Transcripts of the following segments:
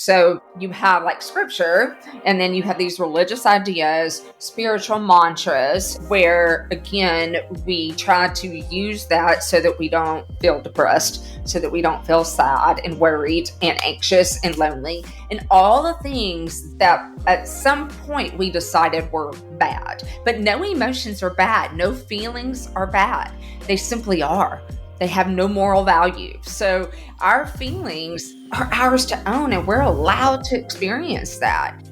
So you have like scripture, and then you have these religious ideas, spiritual mantras, where again, we try to use that so that we don't feel depressed, so that we don't feel sad and worried and anxious and lonely, and all the things that at some point we decided were bad. But no emotions are bad, no feelings are bad. They simply are. They have no moral value. So our feelings are ours to own, and we're allowed to experience that.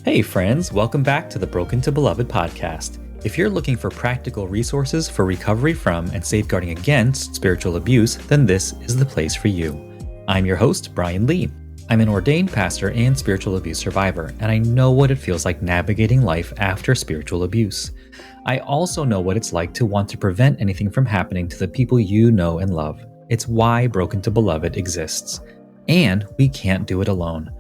Hey friends, welcome back to the Broken to Beloved podcast. If you're looking for practical resources for recovery from and safeguarding against spiritual abuse, then this is the place for you. I'm your host, Brian Lee. I'm an ordained pastor and spiritual abuse survivor, and I know what it feels like navigating life after spiritual abuse. I also know what it's like to want to prevent anything from happening to the people you know and love. It's why Broken to Beloved exists. And we can't do it alone.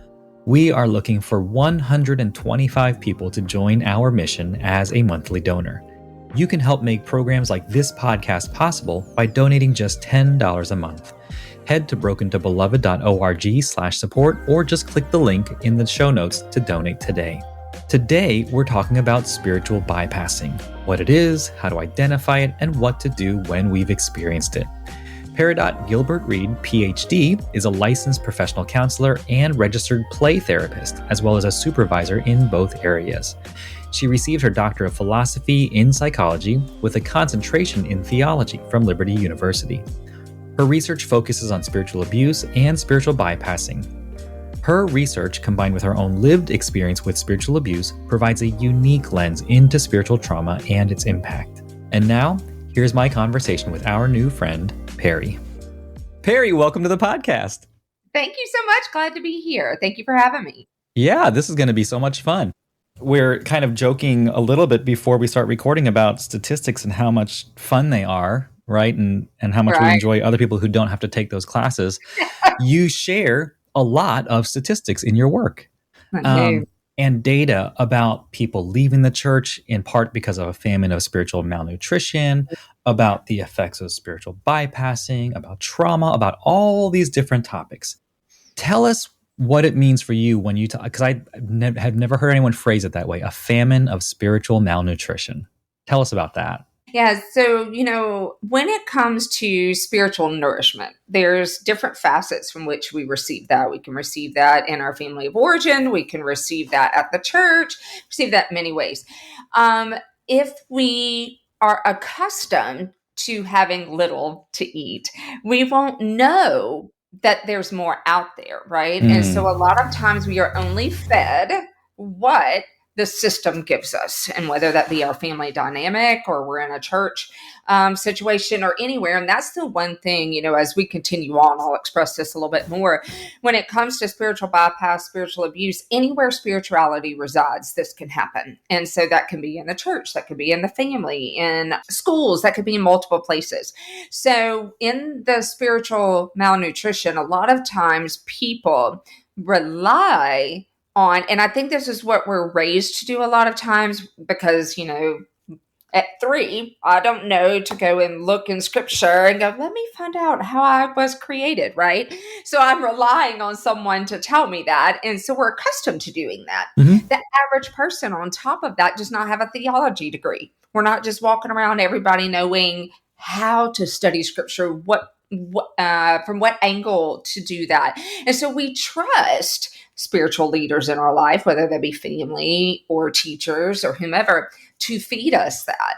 We are looking for 125 people to join our mission as a monthly donor. You can help make programs like this podcast possible by donating just $10 a month. Head to brokentobeloved.org/support or just click the link in the show notes to donate today. Today, we're talking about spiritual bypassing, what it is, how to identify it, and what to do when we've experienced it. Peridot Gilbert Reed, PhD, is a licensed professional counselor and registered play therapist, as well as a supervisor in both areas. She received her Doctor of Philosophy in Psychology with a concentration in theology from Liberty University. Her research focuses on spiritual abuse and spiritual bypassing. Her research, combined with her own lived experience with spiritual abuse, provides a unique lens into spiritual trauma and its impact. And now, here's my conversation with our new friend, Perry. Perry, welcome to the podcast. Thank you so much. Glad to be here. Thank you for having me. Yeah, this is going to be so much fun. We're kind of joking a little bit before we start recording about statistics and how much fun they are, right? And how much we enjoy other people who don't have to take those classes. You share a lot of statistics in your work and data about people leaving the church in part because of a famine of spiritual malnutrition, about the effects of spiritual bypassing, about trauma, about all these different topics. Tell us what it means for you when you talk, because I have never heard anyone phrase it that way, a famine of spiritual malnutrition. Tell us about that. Yeah, so, when it comes to spiritual nourishment, there's different facets from which we receive that. We can receive that in our family of origin. We can receive that at the church, receive that in many ways. If we are accustomed to having little to eat, we won't know that there's more out there, right? And so a lot of times we are only fed what the system gives us, and whether that be our family dynamic or we're in a church situation or anywhere. And that's the one thing, as we continue on, I'll express this a little bit more. When it comes to spiritual bypass, spiritual abuse, anywhere spirituality resides, this can happen. And so that can be in the church, that could be in the family, in schools, that could be in multiple places. So in the spiritual malnutrition, a lot of times people rely on, and I think this is what we're raised to do a lot of times because, at 3, I don't know to go and look in scripture and go, let me find out how I was created, right? So I'm relying on someone to tell me that. And so we're accustomed to doing that. Mm-hmm. The average person on top of that does not have a theology degree. We're not just walking around everybody knowing how to study scripture, from what angle to do that. And so we trust spiritual leaders in our life, whether they be family or teachers or whomever, to feed us that.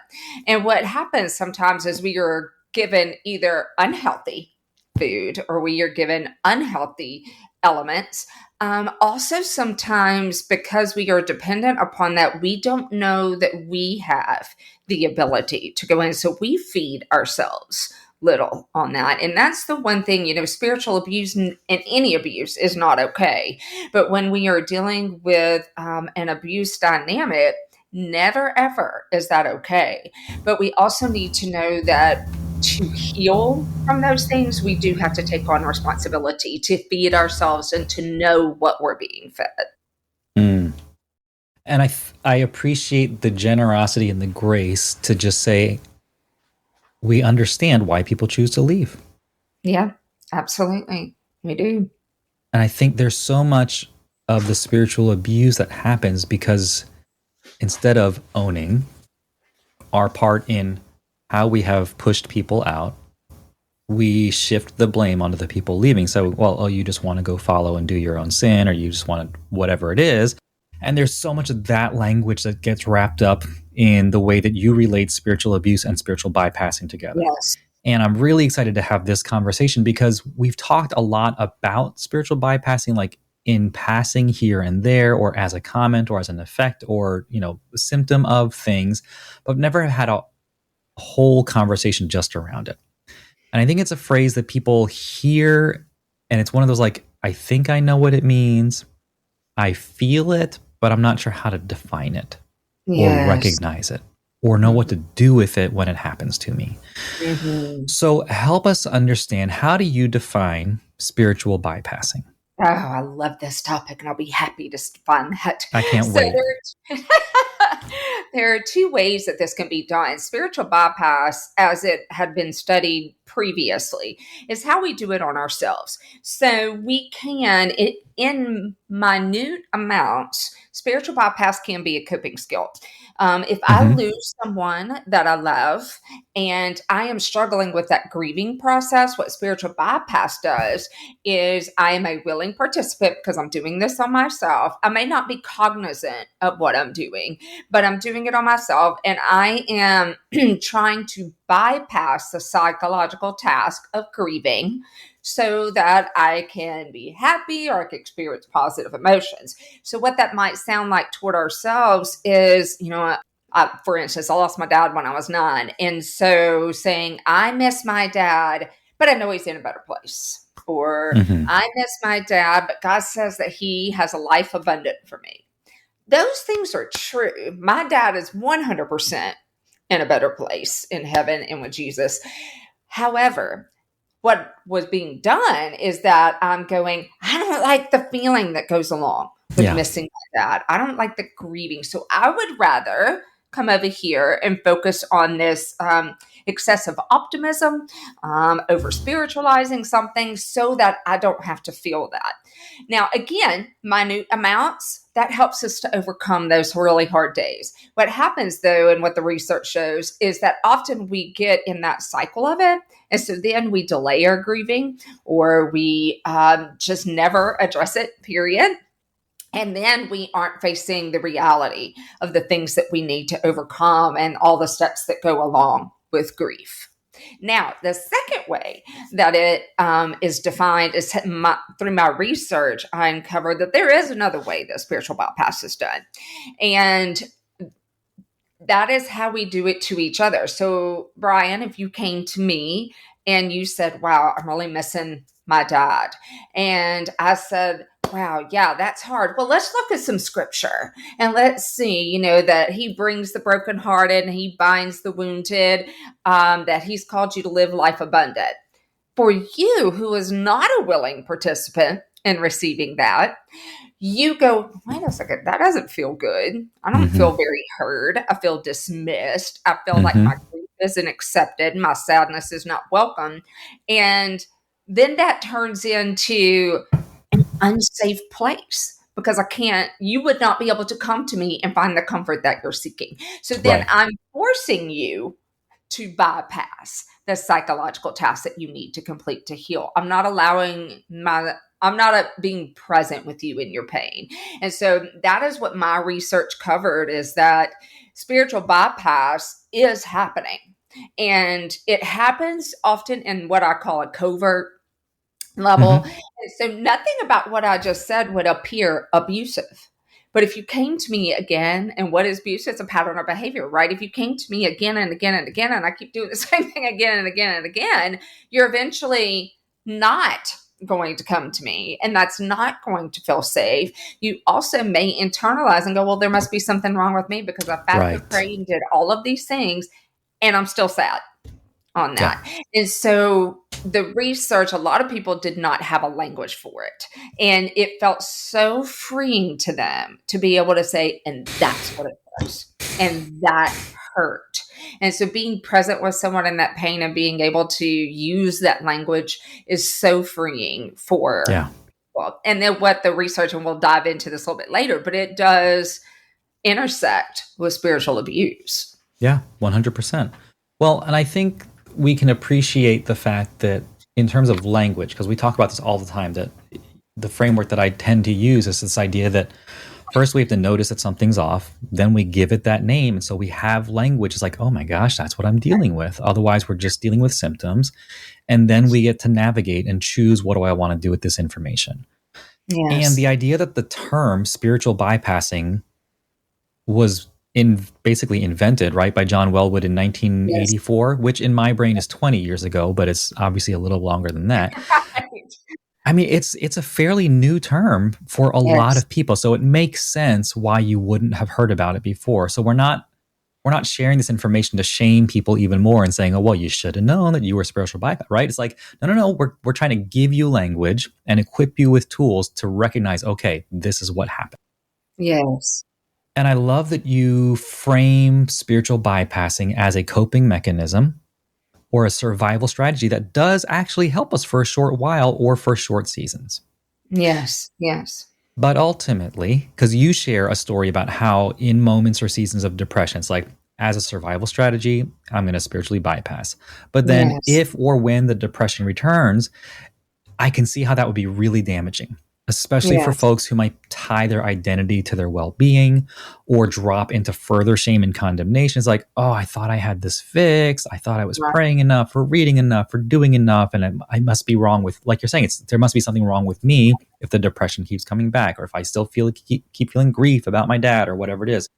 And what happens sometimes is we are given either unhealthy food or we are given unhealthy elements. Also, sometimes because we are dependent upon that, we don't know that we have the ability to go in. So we feed ourselves little on that. And that's the one thing, spiritual abuse and any abuse is not okay. But when we are dealing with an abuse dynamic, never, ever is that okay. But we also need to know that to heal from those things, we do have to take on responsibility to feed ourselves and to know what we're being fed. And I appreciate the generosity and the grace to just say, we understand why people choose to leave. Yeah, absolutely. We do. And I think there's so much of the spiritual abuse that happens because instead of owning our part in how we have pushed people out, we shift the blame onto the people leaving. So, well, oh, you just want to go follow and do your own sin, or you just want to whatever it is. And there's so much of that language that gets wrapped up in the way that you relate spiritual abuse and spiritual bypassing together. Yes. And I'm really excited to have this conversation because we've talked a lot about spiritual bypassing, like in passing here and there, or as a comment, or as an effect, or, a symptom of things, but never had a whole conversation just around it. And I think it's a phrase that people hear, and it's one of those like, I think I know what it means. I feel it, but I'm not sure how to define it or Yes. recognize it or know what to do with it when it happens to me. Mm-hmm. So help us understand, how do you define spiritual bypassing? Oh, I love this topic, and I'll be happy to find that. I can't So wait. there are two ways that this can be done. Spiritual bypass, as it had been studied previously, is how we do it on ourselves. So we can, in minute amounts, spiritual bypass can be a coping skill. If I Mm-hmm. lose someone that I love and I am struggling with that grieving process, what spiritual bypass does is I am a willing participant because I'm doing this on myself. I may not be cognizant of what I'm doing, but I'm doing it on myself. And I am trying to bypass the psychological task of grieving so that I can be happy or I can experience positive emotions. So, what that might sound like toward ourselves is, for instance, I lost my dad when I was 9. And so saying, I miss my dad, but I know he's in a better place. Or Mm-hmm. I miss my dad, but God says that he has a life abundant for me. Those things are true. My dad is 100% in a better place in heaven and with Jesus. However, what was being done is that I'm going, I don't like the feeling that goes along with Yeah. missing my dad. I don't like the grieving. So I would rather come over here and focus on this excessive optimism, over spiritualizing something so that I don't have to feel that. Now, again, minute amounts, that helps us to overcome those really hard days. What happens, though, and what the research shows, is that often we get in that cycle of it. And so then we delay our grieving, or we just never address it, period. And then we aren't facing the reality of the things that we need to overcome and all the steps that go along with grief. Now, the second way that it is defined is through my research, I uncovered that there is another way that spiritual bypass is done. And that is how we do it to each other. So, Brian, if you came to me and you said, wow, I'm really missing my dad. And I said, wow, yeah, that's hard. Well, let's look at some scripture and let's see, that he brings the brokenhearted and he binds the wounded, that he's called you to live life abundant. For you, who is not a willing participant in receiving that, you go, wait a second, that doesn't feel good. I don't Mm-hmm. feel very heard. I feel dismissed. I feel like Mm-hmm. my grief isn't accepted. My sadness is not welcome. And then that turns into an unsafe place because you would not be able to come to me and find the comfort that you're seeking. So then Right. I'm forcing you to bypass the psychological tasks that you need to complete to heal. I'm not being present with you in your pain. And so that is what my research covered, is that spiritual bypass is happening. And it happens often in what I call a covert level. Mm-hmm. And so nothing about what I just said would appear abusive. But if you came to me again, and what is abuse? It's a pattern of behavior, right? If you came to me again and again and again, and I keep doing the same thing again and again and again, you're eventually not going to come to me, and that's not going to feel safe. You also may internalize and go, well, there must be something wrong with me because I fasted, Right. prayed, and did all of these things, and I'm still sad on Yeah. that. And so the research, a lot of people did not have a language for it. And it felt so freeing to them to be able to say, and that's what it was. And that hurt. And so being present with someone in that pain and being able to use that language is so freeing for Yeah. spiritual. And then what the research, and we'll dive into this a little bit later, but it does intersect with spiritual abuse. Yeah, 100%. Well, and I think we can appreciate the fact that in terms of language, because we talk about this all the time, that the framework that I tend to use is this idea that first we have to notice that something's off, then we give it that name. And so we have language. It's like, oh my gosh, that's what I'm dealing with. Otherwise, we're just dealing with symptoms. And then we get to navigate and choose, what do I want to do with this information? And Yes. the idea that the term spiritual bypassing was basically invented, right, by John Wellwood in Yes. 1984, which in my brain is 20 years ago, but it's obviously a little longer than that. Right. I mean, it's a fairly new term for a lot Yes. of people, so it makes sense why you wouldn't have heard about it before. So we're not sharing this information to shame people even more and saying, oh, well, you should have known that you were spiritual bypass, right? It's like, no. We're trying to give you language and equip you with tools to recognize, okay, this is what happened. Yes. And I love that you frame spiritual bypassing as a coping mechanism or a survival strategy that does actually help us for a short while or for short seasons. Yes. Yes. But ultimately, because you share a story about how in moments or seasons of depression, it's like, as a survival strategy, I'm going to spiritually bypass. But then Yes. if or when the depression returns, I can see how that would be really damaging, especially for Yes. folks who might tie their identity to their well being or drop into further shame and condemnation. It's like, oh, I thought I had this fixed. I thought I was Right. praying enough, or reading enough, or doing enough. And I must be wrong with, like you're saying, there must be something wrong with me if the depression keeps coming back, or if I still keep feeling grief about my dad, or whatever it is.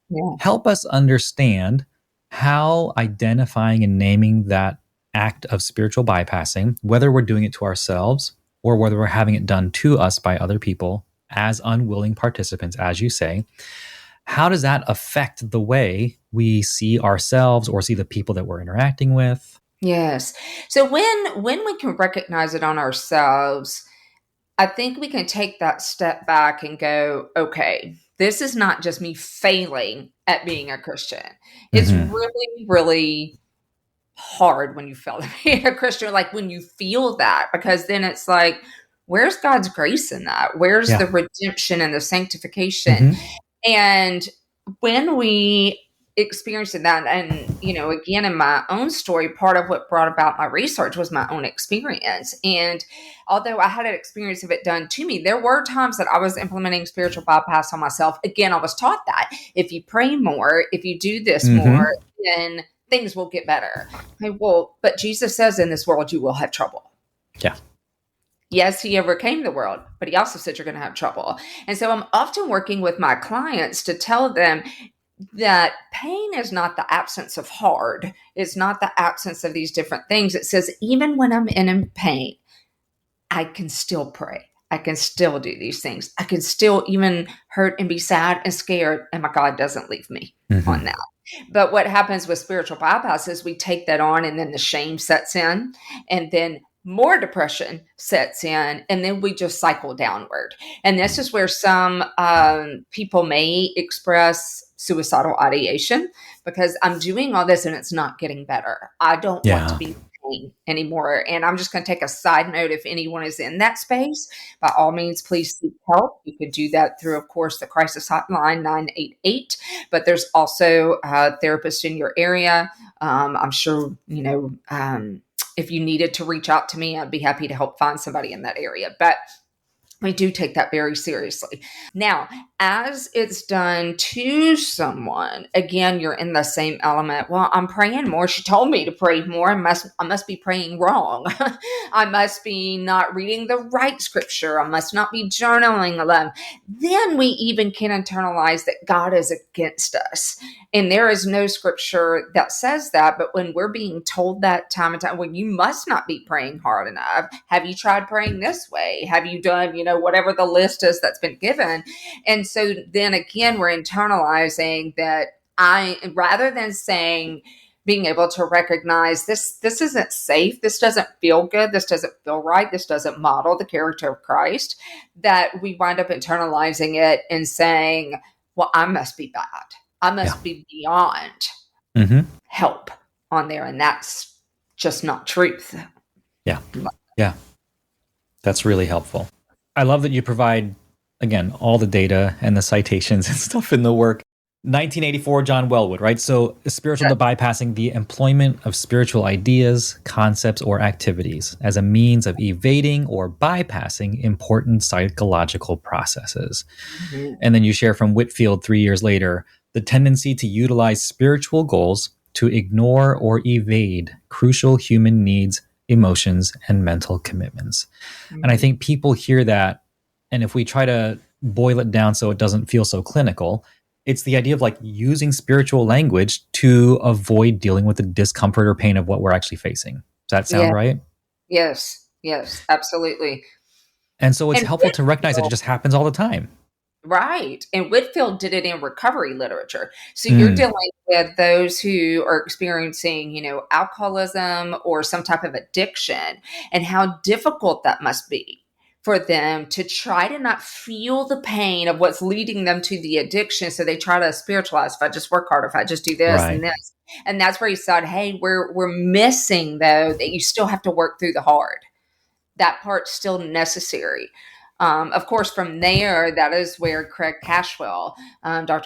Yeah. Help us understand how identifying and naming that act of spiritual bypassing, whether we're doing it to ourselves or whether we're having it done to us by other people as unwilling participants, as you say, how does that affect the way we see ourselves or see the people that we're interacting with? Yes. So when we can recognize it on ourselves, I think we can take that step back and go, okay, this is not just me failing at being a Christian. It's Mm-hmm. really, really hard when you fail at being a Christian, like when you feel that, because then it's like, where's God's grace in that? Where's the Yeah. redemption and the sanctification? Mm-hmm. And when we experienced that, and again, in my own story, part of what brought about my research was my own experience. And although I had an experience of it done to me, there were times that I was implementing spiritual bypass on myself. Again, I was taught that if you pray more, if you do this more, Mm-hmm. then things will get better. Okay, well, but Jesus says in this world you will have trouble. Yeah. Yes, he overcame the world, but he also said you're going to have trouble. And so I'm often working with my clients to tell them that pain is not the absence of hard. It's not the absence of these different things. It says, even when I'm in pain, I can still pray. I can still do these things. I can still even hurt and be sad and scared, and my God doesn't leave me Mm-hmm. on that. But what happens with spiritual bypass is we take that on, and then the shame sets in, and then more depression sets in, and then we just cycle downward. And this is where some people may express suicidal ideation, because I'm doing all this and it's not getting better. I don't want to Yeah. be anymore. And I'm just going to take a side note. If anyone is in that space, by all means, please seek help. You could do that through, of course, the crisis hotline 988. But there's also therapists in your area. I'm sure, if you needed to reach out to me, I'd be happy to help find somebody in that area. But we do take that very seriously. Now, as it's done to someone, again, you're in the same element. Well, I'm praying more. She told me to pray more. I must be praying wrong. I must be not reading the right scripture. I must not be journaling alone. Then we even can internalize that God is against us. And there is no scripture that says that. But when we're being told that time and time, well, you must not be praying hard enough. Have you tried praying this way? Have you done, whatever the list is that's been given? And so then again, we're internalizing that rather than saying, being able to recognize this isn't safe, this doesn't feel good, this doesn't feel right, this doesn't model the character of Christ, that we wind up internalizing it and saying, well, I must be bad. I Yeah. must be beyond Mm-hmm. help on there. And that's just not truth. Yeah. Yeah. That's really helpful. I love that you provide, again, all the data and the citations and stuff in the work. 1984, John Wellwood, right? So, spiritual bypassing the employment of spiritual ideas, concepts, or activities as a means of evading or bypassing important psychological processes. Mhm. And then you share from Whitfield 3 years later the tendency to utilize spiritual goals to ignore or evade crucial human needs, emotions, and mental commitments. And I Mhm. think people hear that, and if we try to boil it down so it doesn't feel so clinical, it's the idea of like using spiritual language to avoid dealing with the discomfort or pain of what we're actually facing. Does that sound Yeah. right? Yes. Yes. Absolutely. And so it's And helpful to recognize that it Whitfield, just happens all the time. right. And Whitfield did it in recovery literature. So you're Mm, dealing with those who are experiencing, alcoholism or some type of addiction, and how difficult that must be for them to try to not feel the pain of what's leading them to the addiction. So they try to spiritualize. If I just work harder, if I just do this and right. this. And that's where he said, hey, we're missing though that you still have to work through the hard. That part's still necessary. Of course, from there, that is where Dr.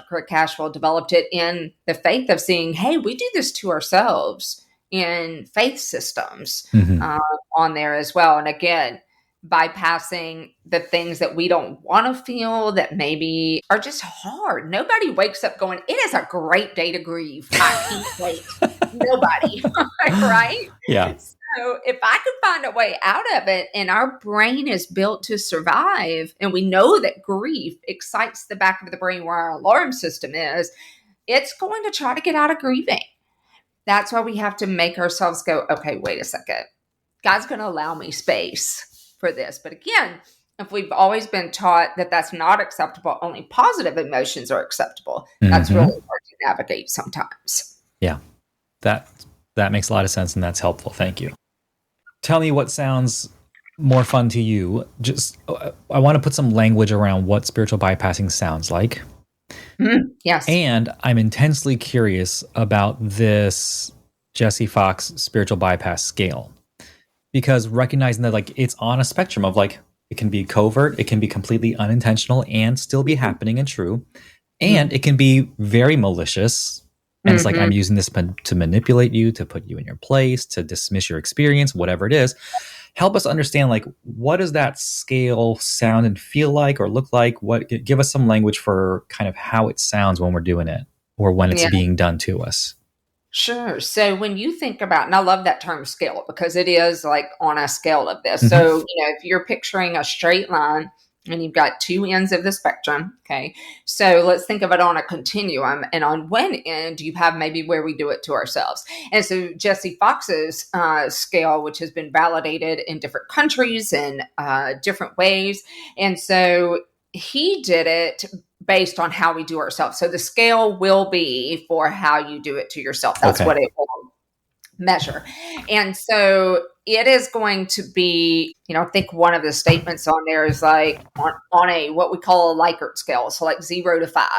Craig Cashwell, developed it in the faith of seeing, hey, we do this to ourselves in faith systems Hmm. um, on there as well. And again, bypassing the things that we don't want to feel that maybe are just hard. Nobody wakes up going, it is a great day to grieve. I can't wait. Nobody, right? Yeah. So if I could find a way out of it, and our brain is built to survive, and we know that grief excites the back of the brain where our alarm system is, it's going to try to get out of grieving. That's why we have to make ourselves go, okay, wait a second. God's going to allow me space for this. But again, if we've always been taught that that's not acceptable, only positive emotions are acceptable, that's really Hmm. hard to navigate sometimes. Yeah. That that makes a lot of sense, and that's helpful. Thank you. Tell me what sounds more fun to you. Just I want to put some language around what spiritual bypassing sounds like. Yes. And I'm intensely curious about this Jesse Fox spiritual bypass scale, because recognizing that like it's on a spectrum of like it can be covert, it can be completely unintentional and still be happening and true, and it can be very malicious. And it's like Mm-hmm. I'm using this to manipulate you, to put you in your place, to dismiss your experience, whatever it is. Help us understand like what does that scale sound and feel like or look like? What give us some language for kind of how it sounds when we're doing it or when it's Yeah. being done to us. Sure. So when you think about, and I love that term scale because it is like on a scale of this. Hmm. So, if you're picturing a straight line and you've got two ends of the spectrum, okay. So let's think of it on a continuum. And on one end, you have maybe where we do it to ourselves. And so Jesse Fox's scale, which has been validated in different countries and different ways. And so he did it based on how we do ourselves. So the scale will be for how you do it to yourself. That's Okay. what it will measure. And so it is going to be, I think one of the statements on there is like on a what we call a Likert scale. So like 0 to 5.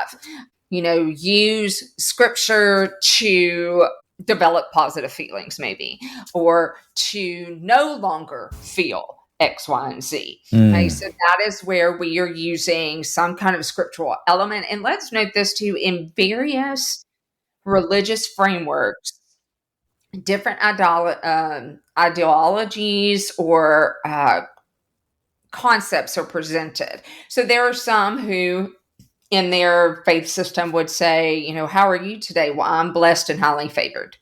Use scripture to develop positive feelings, maybe, or to no longer feel X, Y, and Z. Okay, Mm. so that is where we are using some kind of scriptural element. And let's note this too, in various religious frameworks, different ideologies or concepts are presented. So there are some who in their faith system would say, how are you today? Well, I'm blessed and highly favored.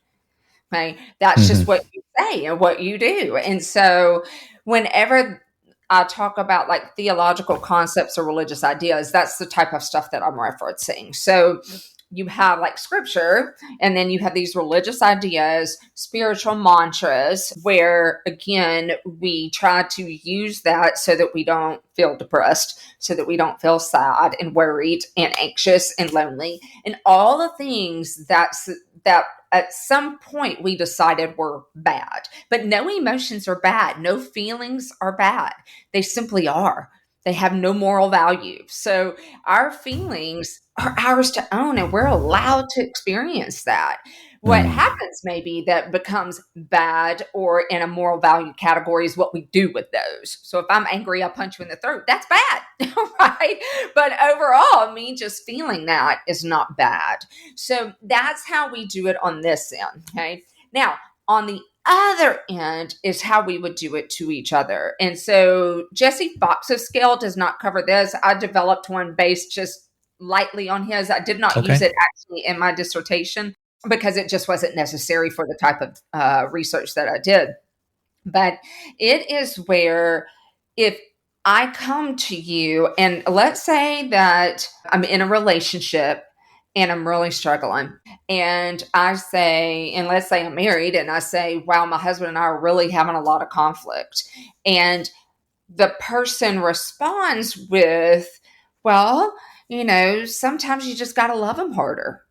Okay. That's just Hmm. what you say and what you do. And so whenever I talk about like theological concepts or religious ideas, that's the type of stuff that I'm referencing. So you have like scripture, and then you have these religious ideas, spiritual mantras, where again, we try to use that so that we don't feel depressed, so that we don't feel sad and worried and anxious and lonely, and all the things that at some point we decided were bad. But no emotions are bad. No feelings are bad. They simply are. They have no moral value. So our feelings are ours to own, and we're allowed to experience that. What Mm. happens maybe that becomes bad or in a moral value category is what we do with those. So if I'm angry, I punch you in the throat. That's bad, right? But overall, me just feeling that is not bad. So that's how we do it on this end. Okay. Now, on the other end is how we would do it to each other. And so Jesse Fox's scale does not cover this. I developed one based just lightly on his. I did not use Okay. it actually in my dissertation because it just wasn't necessary for the type of research that I did. But it is where if I come to you and let's say that I'm in a relationship and I'm really struggling, and I say, and let's say I'm married and I say, wow, my husband and I are really having a lot of conflict. And the person responds with, well, sometimes you just got to love them harder.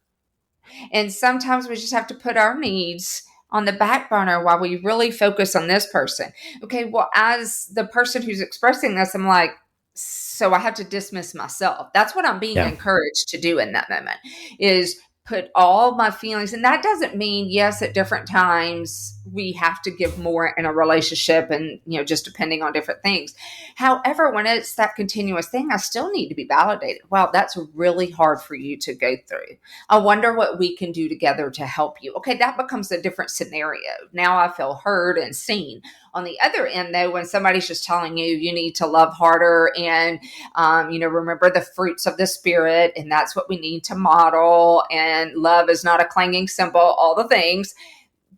And sometimes we just have to put our needs on the back burner while we really focus on this person. Okay, well, as the person who's expressing this, I'm like, so I have to dismiss myself. That's what I'm being Yeah. encouraged to do in that moment is put all my feelings. And that doesn't mean, yes, at different times we have to give more in a relationship and, just depending on different things. However, when it's that continuous thing, I still need to be validated. Wow, that's really hard for you to go through. I wonder what we can do together to help you. Okay, that becomes a different scenario. Now I feel heard and seen. On the other end, though, when somebody's just telling you you need to love harder and, remember the fruits of the spirit, and that's what we need to model, and love is not a clanging cymbal, all the things,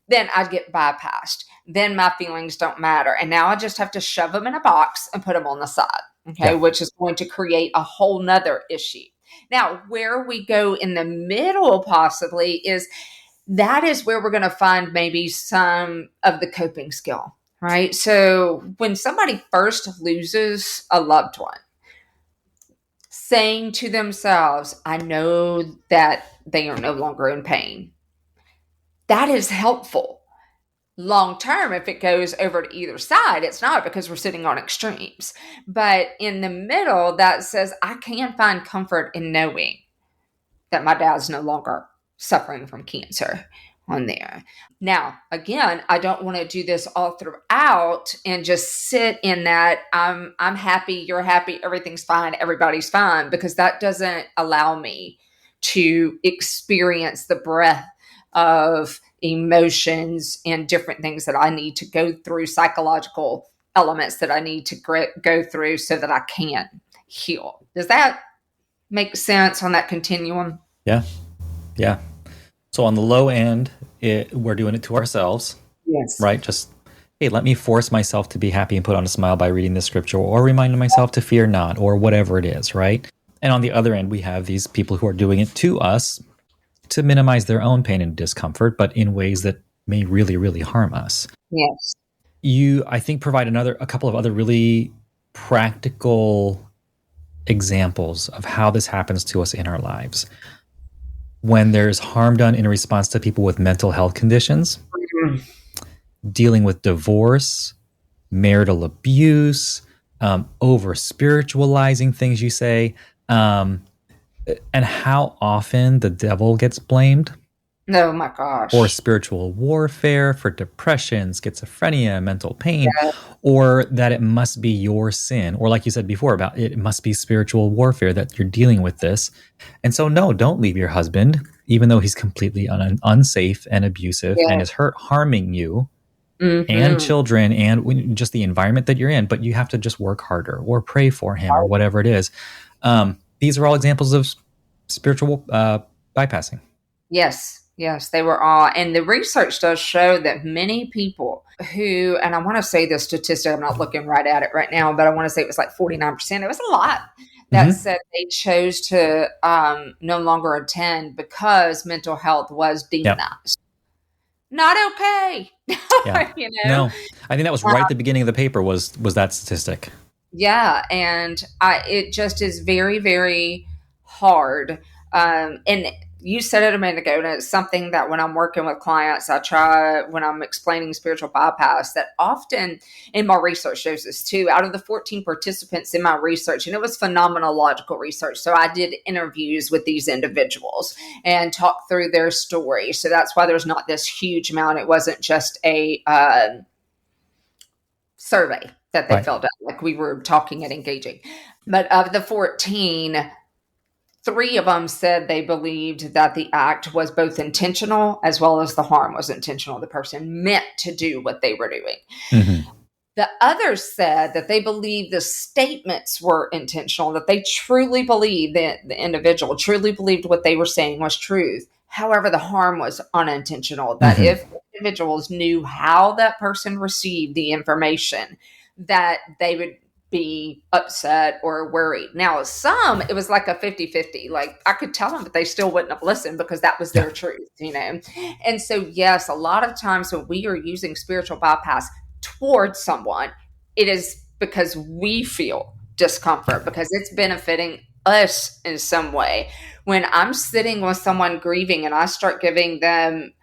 then I'd get bypassed. Then my feelings don't matter. And now I just have to shove them in a box and put them on the side, okay, Yeah. which is going to create a whole nother issue. Now, where we go in the middle possibly is that is where we're going to find maybe some of the coping skill, right? So when somebody first loses a loved one, saying to themselves, I know that they are no longer in pain, that is helpful. Long term, if it goes over to either side, it's not because we're sitting on extremes. But in the middle, that says, I can find comfort in knowing that my dad's no longer suffering from cancer on there. Now, again, I don't want to do this all throughout and just sit in that I'm happy, you're happy, everything's fine, everybody's fine, because that doesn't allow me to experience the breadth of emotions and different things that I need to go through, psychological elements that I need to go through so that I can heal. Does that make sense on that continuum? Yeah. Yeah. So on the low end, we're doing it to ourselves, Yes. right? Just, hey, let me force myself to be happy and put on a smile by reading this scripture or reminding myself to fear not or whatever it is, right? And on the other end, we have these people who are doing it to us to minimize their own pain and discomfort, but in ways that may really, really harm us. Yes. You, I think, provide a couple of other really practical examples of how this happens to us in our lives. When there's harm done in response to people with mental health conditions, Mhm. dealing with divorce, marital abuse, over spiritualizing things you say, and how often the devil gets blamed Oh my for gosh. spiritual warfare, for depression, schizophrenia, mental pain, Yeah. or that it must be your sin, or like you said before, about it must be spiritual warfare that you're dealing with this. And so, no, don't leave your husband, even though he's completely unsafe and abusive and Yeah. is harming you and Mm-hmm. children and just the environment that you're in. But you have to just work harder or pray for him or whatever it is. These are all examples of spiritual bypassing. Yes. Yes, they were all. And the research does show that many people who, and I want to say the statistic, I'm not looking right at it right now, but I want to say it was like 49%. It was a lot that Mm-hmm. said they chose to no longer attend because mental health was Yeah. demonized. Not okay. Yeah. you know? No, I think that was right at the beginning of the paper was that statistic. Yeah, and it just is very, very hard. And you said it a minute ago, and it's something that when I'm working with clients, I try when I'm explaining spiritual bypass, that often in my research shows this too. Out of the 14 participants in my research, and it was phenomenological research, so I did interviews with these individuals and talked through their story. So that's why there's not this huge amount. It wasn't just a survey that they Right. filled out, like we were talking and engaging. But of the 14, 3 of them said they believed that the act was both intentional as well as the harm was intentional. The person meant to do what they were doing. Mm-hmm. The others said that they believed the statements were intentional, that they truly believed that the individual truly believed what they were saying was truth. However, the harm was unintentional, that Mm-hmm. if individuals knew how that person received the information, that they would be upset or worried. Now, some, it was like a 50-50. Like I could tell them, but they still wouldn't have listened because that was Yeah. their truth, you know? And so, yes, a lot of times when we are using spiritual bypass towards someone, it is because we feel discomfort, because it's benefiting us in some way. When I'm sitting with someone grieving and I start giving them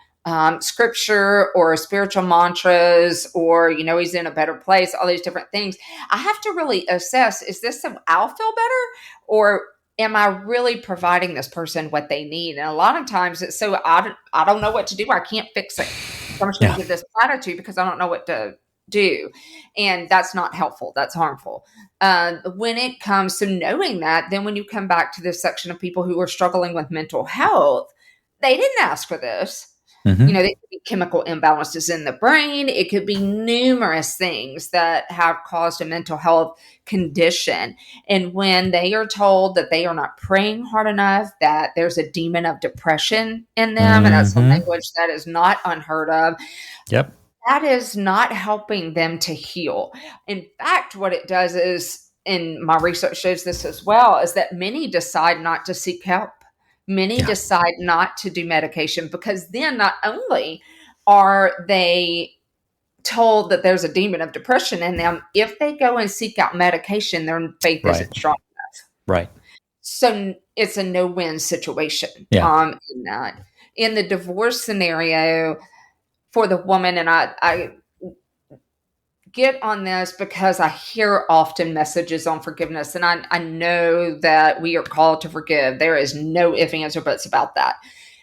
scripture or spiritual mantras, or, you know, he's in a better place, all these different things, I have to really assess, is this so I'll feel better, or am I really providing this person what they need? And a lot of times it's so I don't know what to do. I can't fix it. So I'm just going Yeah. to give this platitude because I don't know what to do. And that's not helpful. That's harmful. When it comes to knowing that, then when you come back to this section of people who are struggling with mental health, they didn't ask for this. Mm-hmm. You know, there could be chemical imbalances in the brain. It could be numerous things that have caused a mental health condition. And when they are told that they are not praying hard enough, that there's a demon of depression in them, and that's the Mm-hmm. language that is not unheard of, Yep. that is not helping them to heal. In fact, what it does is, and my research shows this as well, is that many decide not to seek help. Many Yeah. decide not to do medication because then not only are they told that there's a demon of depression in them, if they go and seek out medication, their faith Right. isn't strong. Right. So it's a no-win situation Yeah. in that. In the divorce scenario for the woman, and I get on this because I hear often messages on forgiveness, and I know that we are called to forgive. There is no ifs, ands, or buts about that.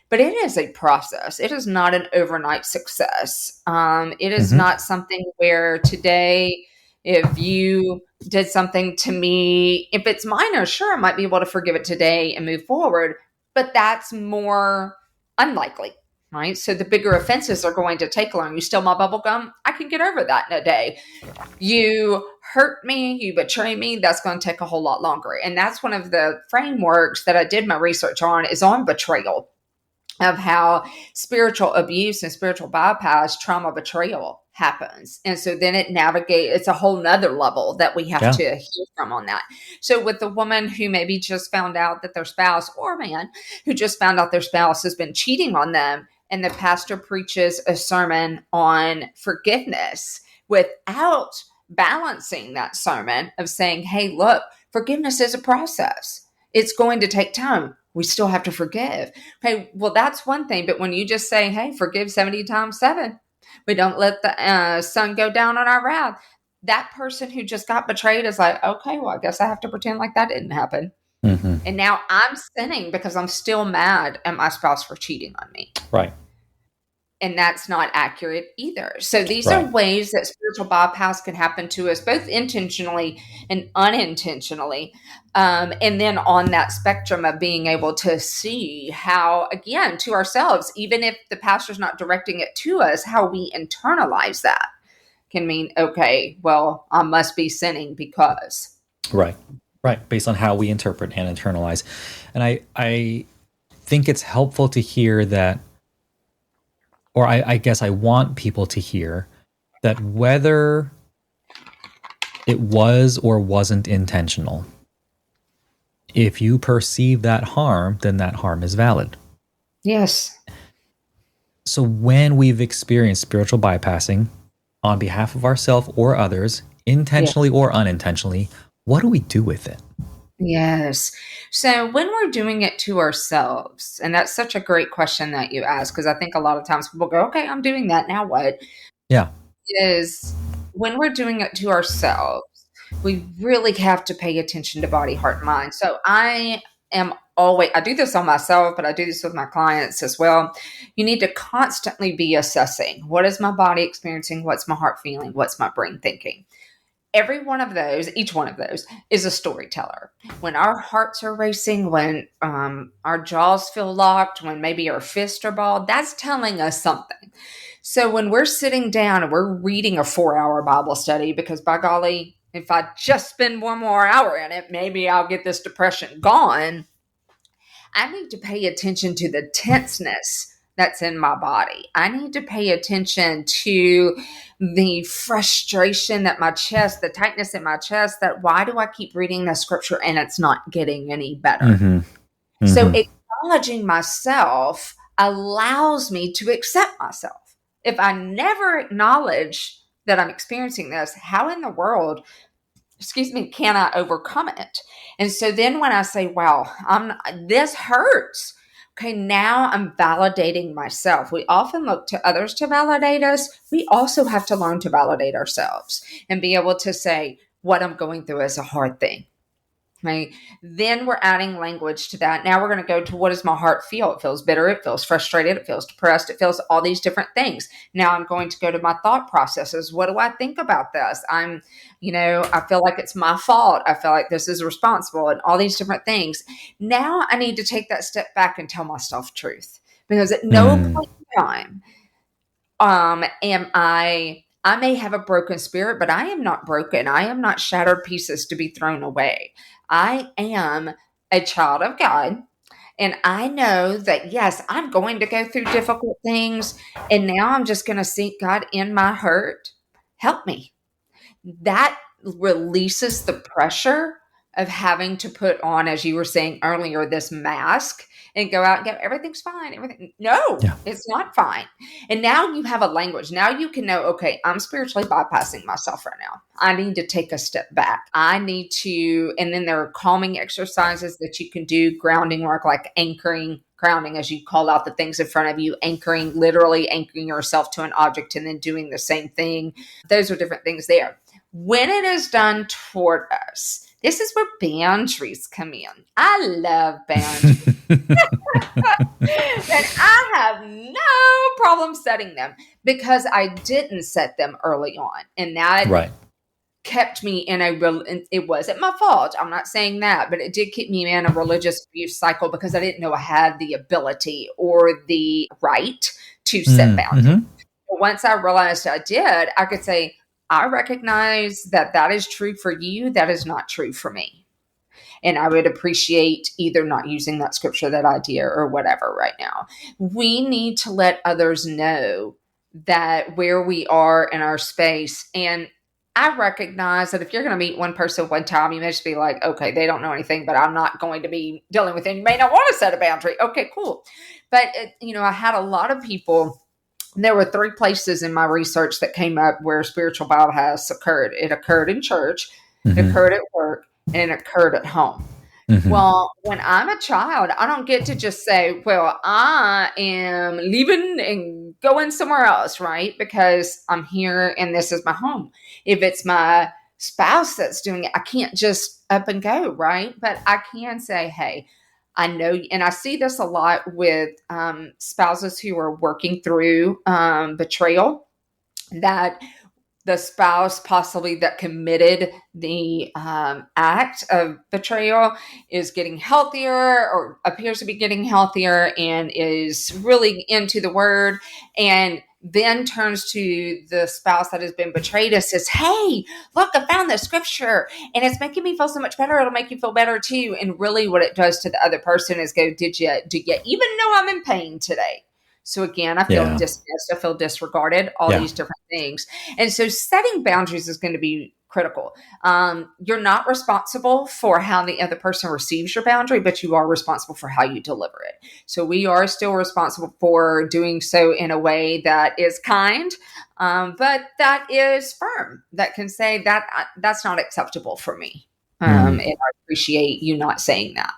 But it is a process. It is not an overnight success. It is Mm-hmm. not something where today, if you did something to me, if it's minor, sure, I might be able to forgive it today and move forward. But that's more unlikely, right? So the bigger offenses are going to take long. You steal my bubble gum, I can get over that in a day. You hurt me, you betray me, that's going to take a whole lot longer. And that's one of the frameworks that I did my research on, is on betrayal, of how spiritual abuse and spiritual bypass, trauma betrayal happens. And so then it's a whole nother level that we have Yeah. to heal from on that. So with the woman who maybe just found out that their spouse, or man who just found out their spouse has been cheating on them, and the pastor preaches a sermon on forgiveness without balancing that sermon of saying, hey, look, forgiveness is a process. It's going to take time. We still have to forgive. Okay, well, that's one thing. But when you just say, hey, forgive 70 times 7, we don't let the sun go down on our wrath, that person who just got betrayed is like, okay, well, I guess I have to pretend like that didn't happen. Mm-hmm. And now I'm sinning because I'm still mad at my spouse for cheating on me. Right. And that's not accurate either. So these are Right. ways that spiritual bypass can happen to us, both intentionally and unintentionally. And then on that spectrum of being able to see how, again, to ourselves, even if the pastor's not directing it to us, how we internalize that can mean, okay, well, I must be sinning because. Right. Right. Based on how we interpret and internalize. And I think it's helpful to hear that, or I guess I want people to hear that whether it was or wasn't intentional, if you perceive that harm, then that harm is valid. Yes. So when we've experienced spiritual bypassing on behalf of ourselves or others, intentionally or unintentionally, what do we do with it? Yes. So when we're doing it to ourselves, and that's such a great question that you ask, because I think a lot of times people go, okay, I'm doing that. Now what? Yeah. Is when we're doing it to ourselves, we really have to pay attention to body, heart, and mind. So I do this on myself, but I do this with my clients as well. You need to constantly be assessing, what is my body experiencing? What's my heart feeling? What's my brain thinking? Every one of those, each one of those is a storyteller. When our hearts are racing, when our jaws feel locked, when maybe our fists are balled, that's telling us something. So when we're sitting down and we're reading a 4 hour Bible study, because by golly, if I just spend one more hour in it, maybe I'll get this depression gone. I need to pay attention to the tenseness that's in my body. I need to pay attention to the frustration that my chest, the tightness in my chest, that why do I keep reading the scripture and it's not getting any better? Mm-hmm. So Mm-hmm. acknowledging myself allows me to accept myself. If I never acknowledge that I'm experiencing this, how in the world, excuse me, can I overcome it? And so then when I say, wow, this hurts. Okay, now I'm validating myself. We often look to others to validate us. We also have to learn to validate ourselves and be able to say, what I'm going through is a hard thing. Right. Then we're adding language to that. Now we're going to go to, what does my heart feel? It feels bitter. It feels frustrated. It feels depressed. It feels all these different things. Now I'm going to go to my thought processes. What do I think about this? I feel like it's my fault. I feel like this is responsible and all these different things. Now I need to take that step back and tell myself truth, because at no Mm. point in time am I may have a broken spirit, but I am not broken. I am not shattered pieces to be thrown away. I am a child of God. And I know that, yes, I'm going to go through difficult things. And now I'm just going to seek God in my hurt. Help me. That releases the pressure of having to put on, as you were saying earlier, this mask and go out and go, everything's fine. Everything. No, Yeah. it's not fine. And now you have a language. Now you can know, okay, I'm spiritually bypassing myself right now. I need to take a step back. I need to, and then there are calming exercises that you can do, grounding work like anchoring, grounding, as you call out the things in front of you, anchoring, literally anchoring yourself to an object and then doing the same thing. Those are different things there. When it is done toward us, this is where boundaries come in. I love boundaries. And I have no problem setting them because I didn't set them early on. And that Right. kept me in it wasn't my fault. I'm not saying that, but it did keep me in a religious abuse cycle because I didn't know I had the ability or the right to set boundaries. Mm-hmm. Once I realized I did, I could say, I recognize that that is true for you. That is not true for me. And I would appreciate either not using that scripture, that idea, or whatever right now. We need to let others know that where we are in our space. And I recognize that if you're going to meet one person one time, you may just be like, okay, they don't know anything, but I'm not going to be dealing with them. You may not want to set a boundary. Okay, cool. But, I had a lot of people. There were 3 places in my research that came up where spiritual bypass occurred. It occurred in church, it Mm-hmm. occurred at work, and it occurred at home. Mm-hmm. Well, when I'm a child, I don't get to just say, well, I am leaving and going somewhere else, right? Because I'm here and this is my home. If it's my spouse that's doing it, I can't just up and go, right? But I can say, hey, I know, and I see this a lot with spouses who are working through betrayal, that the spouse possibly that committed the act of betrayal is getting healthier or appears to be getting healthier and is really into the word, and then turns to the spouse that has been betrayed and says, hey, look, I found the scripture and it's making me feel so much better. It'll make you feel better too. And really what it does to the other person is go, do you even know I'm in pain today? So again, I feel Yeah. dismissed, I feel disregarded, all Yeah. these different things. And so setting boundaries is going to be critical. You're not responsible for how the other person receives your boundary, but you are responsible for how you deliver it. So we are still responsible for doing so in a way that is kind, but that is firm, that can say that that's not acceptable for me. Mm, And I appreciate you not saying that,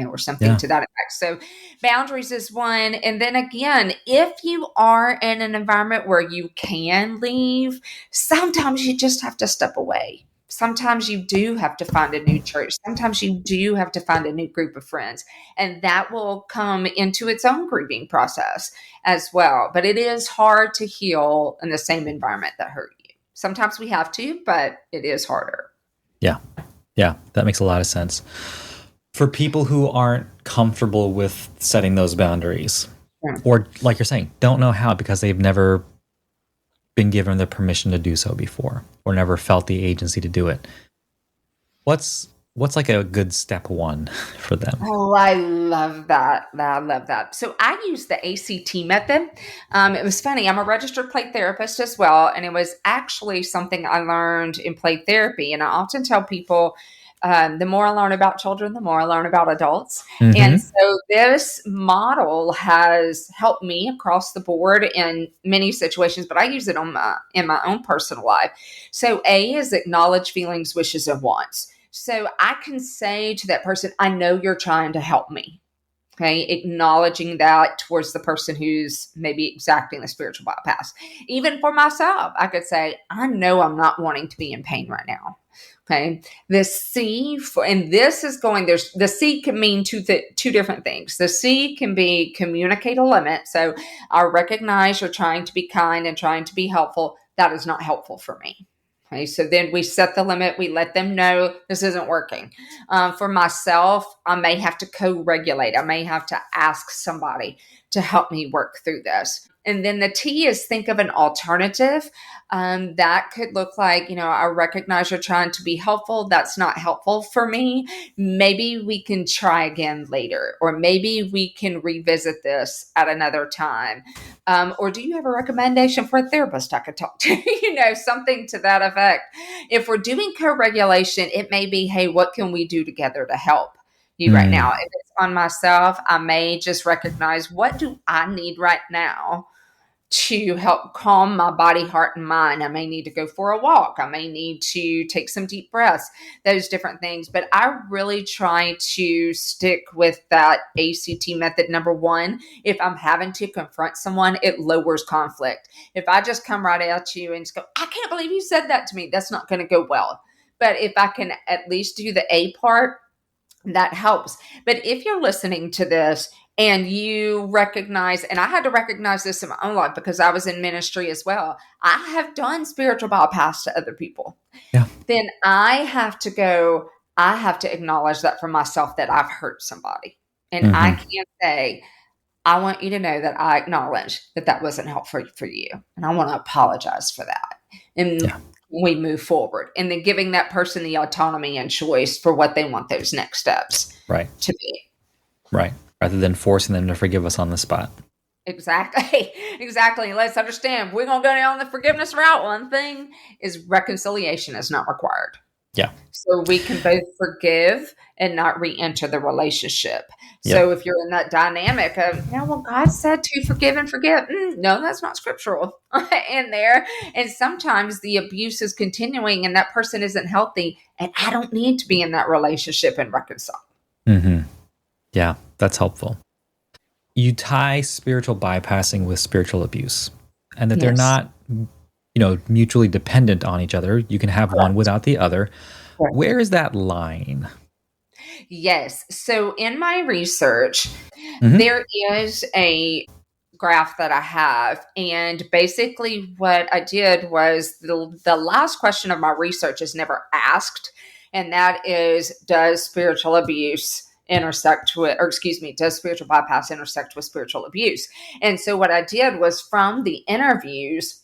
or something yeah. to that effect. So boundaries is one. And then again, if you are in an environment where you can leave, sometimes you just have to step away. Sometimes you do have to find a new church. Sometimes you do have to find a new group of friends. And that will come into its own grieving process as well. But it is hard to heal in the same environment that hurt you. Sometimes we have to, but it is harder. Yeah. Yeah. That makes a lot of sense. For people who aren't comfortable with setting those boundaries, Yeah. or like you're saying, don't know how because they've never been given the permission to do so before or never felt the agency to do it. What's like a good step one for them? Oh, I love that. I love that. So I use the ACT method. It was funny. I'm a registered play therapist as well. And it was actually something I learned in play therapy. And I often tell people the more I learn about children, the more I learn about adults. And Mm-hmm. so this model has helped me across the board in many situations, but I use it in my own personal life. So A is acknowledge feelings, wishes, and wants. So I can say to that person, I know you're trying to help me. Okay. Acknowledging that towards the person who's maybe exacting the spiritual bypass. Even for myself, I could say, I know I'm not wanting to be in pain right now. Okay. The C for, and this is going, there's the C can mean two different things. The C can be communicate a limit. So I recognize you're trying to be kind and trying to be helpful. That is not helpful for me. Okay, so then we set the limit. We let them know this isn't working. For myself, I may have to co-regulate. I may have to ask somebody to help me work through this. And then the T is think of an alternative. That could look like, I recognize you're trying to be helpful. That's not helpful for me. Maybe we can try again later, or maybe we can revisit this at another time. Or do you have a recommendation for a therapist I could talk to? Something to that effect. If we're doing co-regulation, it may be, hey, what can we do together to help you right now? Mm, If it's on myself, I may just recognize what do I need right now to help calm my body, heart, and mind. I may need to go for a walk. I may need to take some deep breaths, those different things. But I really try to stick with that ACT method. Number one, if I'm having to confront someone, it lowers conflict. If I just come right at you and just go, I can't believe you said that to me, that's not going to go well. But if I can at least do the A part, that helps. But if you're listening to this and you recognize, and I had to recognize this in my own life because I was in ministry as well, I have done spiritual bypass to other people. yeah. Then I have to acknowledge that for myself that I've hurt somebody. And I Mm-hmm. can't say, I want you to know that I acknowledge that that wasn't helpful for you. And I want to apologize for that. And Yeah. we move forward. And then giving that person the autonomy and choice for what they want those next steps Right. to be. Right. Rather than forcing them to forgive us on the spot. Exactly. Exactly. Let's understand. We're going to go down the forgiveness route. One thing is reconciliation is not required. Yeah. So we can both forgive and not re-enter the relationship. Yep. So if you're in that dynamic of, well, God said to forgive and forget. No, that's not scriptural in there. And sometimes the abuse is continuing and that person isn't healthy. And I don't need to be in that relationship and reconcile. Mm-hmm. Yeah. That's helpful. You tie spiritual bypassing with spiritual abuse, and that they're Yes. not, mutually dependent on each other. You can have one Correct. without the other. Correct. Where is that line? Yes. So in my research, Mm-hmm. there is a graph that I have. And basically, what I did was the last question of my research is never asked. And that is, does spiritual abuse intersect with, or excuse me, does spiritual bypass intersect with spiritual abuse? And so what I did was from the interviews,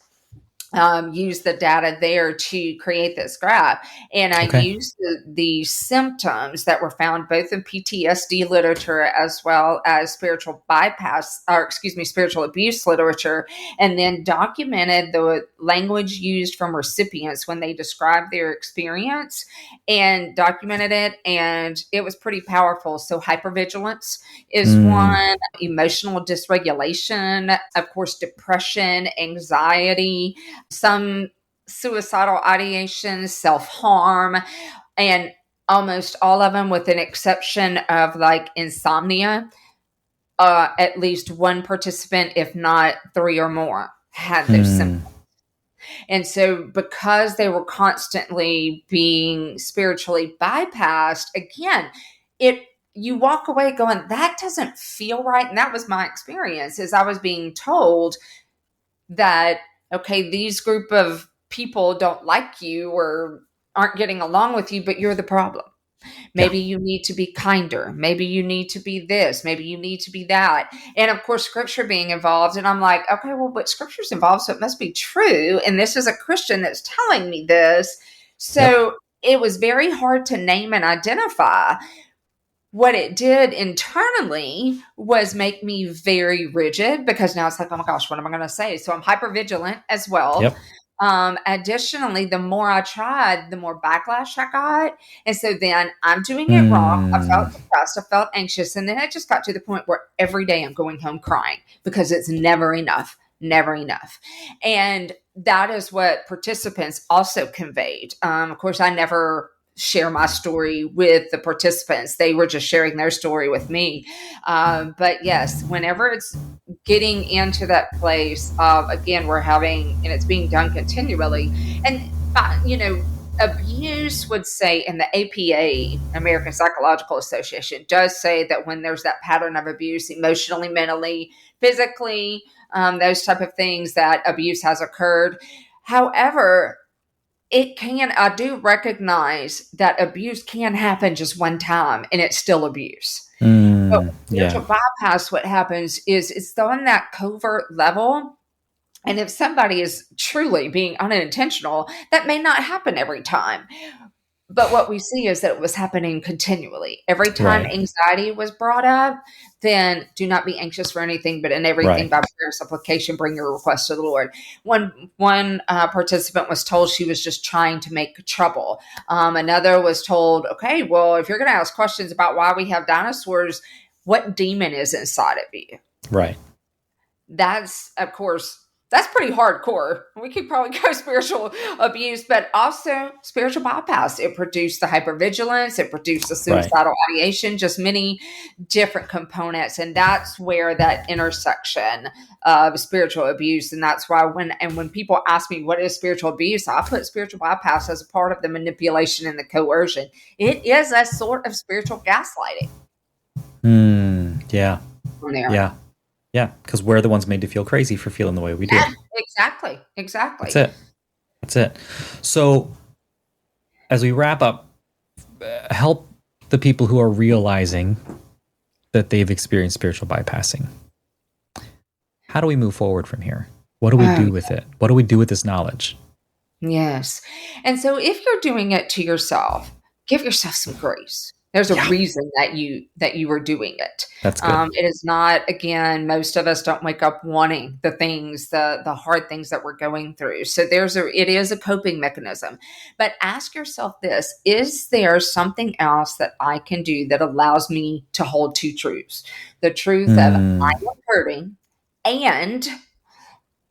use the data there to create this graph. And I Okay. used the symptoms that were found both in PTSD literature as well as spiritual bypass, or excuse me, spiritual abuse literature, and then documented the language used from recipients when they described their experience and documented it. And it was pretty powerful. So hypervigilance is Mm, one, emotional dysregulation, of course, depression, anxiety, some suicidal ideation, self harm, and almost all of them, with an exception of like insomnia, at least one participant, if not three or more, had those symptoms. Hmm. And so, because they were constantly being spiritually bypassed, again, it you walk away going, that doesn't feel right. And that was my experience, is I was being told that, okay, these group of people don't like you or aren't getting along with you, but you're the problem. Yeah. Maybe you need to be kinder. Maybe you need to be this. Maybe you need to be that. And of course, scripture being involved. And I'm like, okay, well, but scripture's involved, so it must be true. And this is a Christian that's telling me this. Yep. So it was very hard to name and identify. What it did internally was make me very rigid, because now it's like, oh my gosh, what am I going to say? So I'm hyper vigilant as well. Yep. Additionally, the more I tried, the more backlash I got. And so then I'm doing it wrong. I Hmm. felt depressed. I felt anxious. And then it just got to the point where every day I'm going home crying, because it's never enough, never enough. And that is what participants also conveyed. Of course, I never share my story with the participants. They were just sharing their story with me. But yes, whenever it's getting into that place of, again, we're having, and it's being done continually. And, abuse would say, in the APA, American Psychological Association, does say that when there's that pattern of abuse, emotionally, mentally, physically, those type of things, that abuse has occurred. However, I do recognize that abuse can happen just one time and it's still abuse. But Hmm. with Yeah. spiritual bypass, what happens is it's on that covert level. And if somebody is truly being unintentional, that may not happen every time. But what we see is that it was happening continually. Every time Right. anxiety was brought up, then do not be anxious for anything, but in everything Right. by prayer and supplication, bring your request to the Lord. One participant was told she was just trying to make trouble. Another was told, okay, well, if you're going to ask questions about why we have dinosaurs, what demon is inside of you? Right. That's, of course, that's pretty hardcore. We could probably go spiritual abuse, but also spiritual bypass. It produced the hypervigilance, it produced the Right. suicidal ideation, just many different components. And that's where that intersection of spiritual abuse. And that's why when people ask me what is spiritual abuse, I put spiritual bypass as a part of the manipulation and the coercion. It is a sort of spiritual gaslighting Hmm. Yeah. from there. Yeah. Yeah. Because we're the ones made to feel crazy for feeling the way we do. Yeah, exactly. That's Exactly. it. That's it. So as we wrap up, help the people who are realizing that they've experienced spiritual bypassing. How do we move forward from here? What do we Oh, do with it? What do we do with this knowledge? yes. And so if you're doing it to yourself, give yourself some grace. There's a Yeah, reason that you are doing it. that's good. It is not, again, most of us don't wake up wanting the hard things that we're going through. So it is a coping mechanism. But ask yourself this: is there something else that I can do that allows me to hold two truths? The truth of I Mm, am hurting, and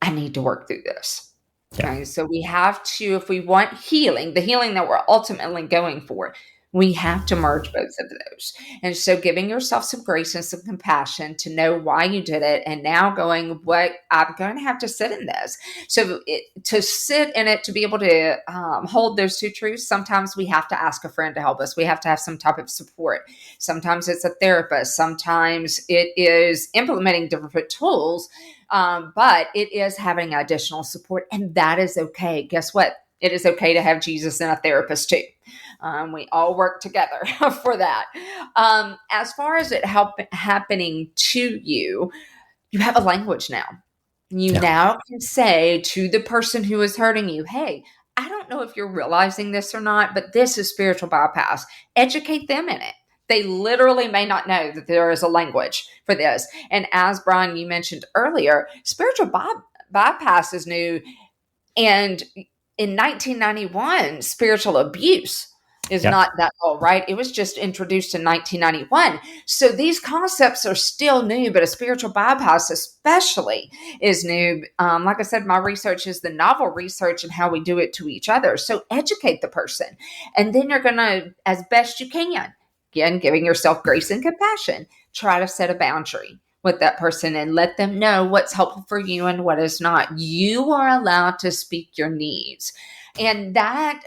I need to work through this. yeah, Okay, so we have to, if we want healing, the healing that we're ultimately going for, we have to merge both of those. And so giving yourself some grace and some compassion to know why you did it, and now going, what I'm going to have to sit in this. So to sit in it, to be able to hold those two truths, sometimes we have to ask a friend to help us. We have to have some type of support. Sometimes it's a therapist. Sometimes it is implementing different tools, but it is having additional support, and that is okay. Guess what? It is okay to have Jesus and a therapist too. We all work together for that. As far as it happening to you, you have a language now. You yeah, now can say to the person who is hurting you, hey, I don't know if you're realizing this or not, but this is spiritual bypass. Educate them in it. They literally may not know that there is a language for this. And as Brian, you mentioned earlier, spiritual bypass is new. And in 1991, spiritual abuse is Yep. not that old, right? It was just introduced in 1991. So these concepts are still new, but a spiritual bypass, especially, is new. Like I said, my research is the novel research and how we do it to each other. So educate the person. And then you're going to, as best you can, again, giving yourself grace and compassion, try to set a boundary with that person and let them know what's helpful for you and what is not. You are allowed to speak your needs. And that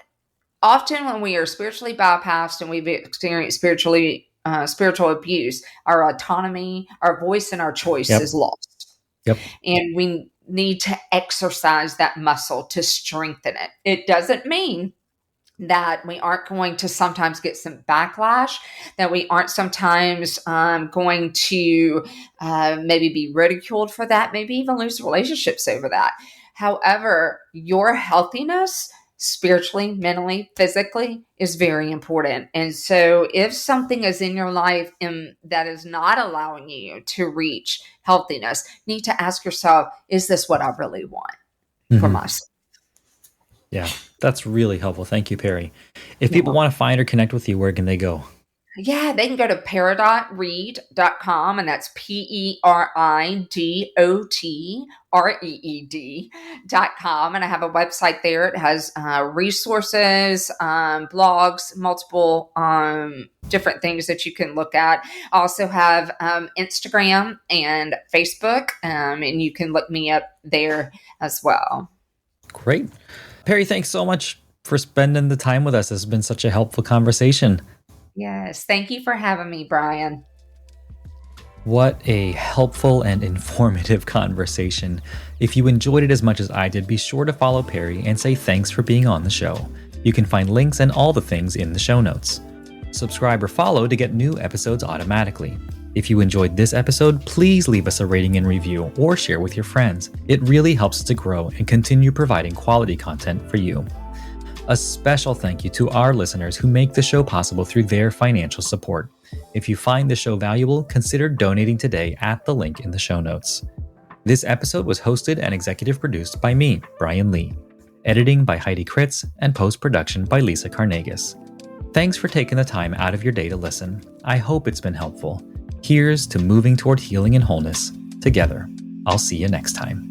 often when we are spiritually bypassed and we've experienced spiritual abuse, our autonomy, our voice, and our choice Yep. is lost. Yep. And we need to exercise that muscle to strengthen it. It doesn't mean that we aren't going to sometimes get some backlash, that we aren't sometimes going to maybe be ridiculed for that, maybe even lose relationships over that. However, your healthiness, spiritually, mentally, physically, is very important. And so if something is in your life that is not allowing you to reach healthiness, you need to ask yourself, is this what I really want for Mhm. myself? Yeah, that's really helpful. Thank you, Perry. If You're people welcome. want to find or connect with you, where can they go? Yeah, they can go to peridotreed.com, and that's peridotreed.com. And I have a website there. It has resources, blogs, multiple different things that you can look at. I also have Instagram and Facebook, and you can look me up there as well. Great. Perry, thanks so much for spending the time with us. This has been such a helpful conversation. Yes, thank you for having me, Brian. What a helpful and informative conversation. If you enjoyed it as much as I did, be sure to follow Perry and say thanks for being on the show. You can find links and all the things in the show notes. Subscribe or follow to get new episodes automatically. If you enjoyed this episode, please leave us a rating and review or share with your friends. It really helps us to grow and continue providing quality content for you. A special thank you to our listeners who make the show possible through their financial support. If you find the show valuable, consider donating today at the link in the show notes. This episode was hosted and executive produced by me, Brian Lee. Editing by Heidi Kritz and post-production by Lisa Carnegas. Thanks for taking the time out of your day to listen. I hope it's been helpful. Here's to moving toward healing and wholeness together. I'll see you next time.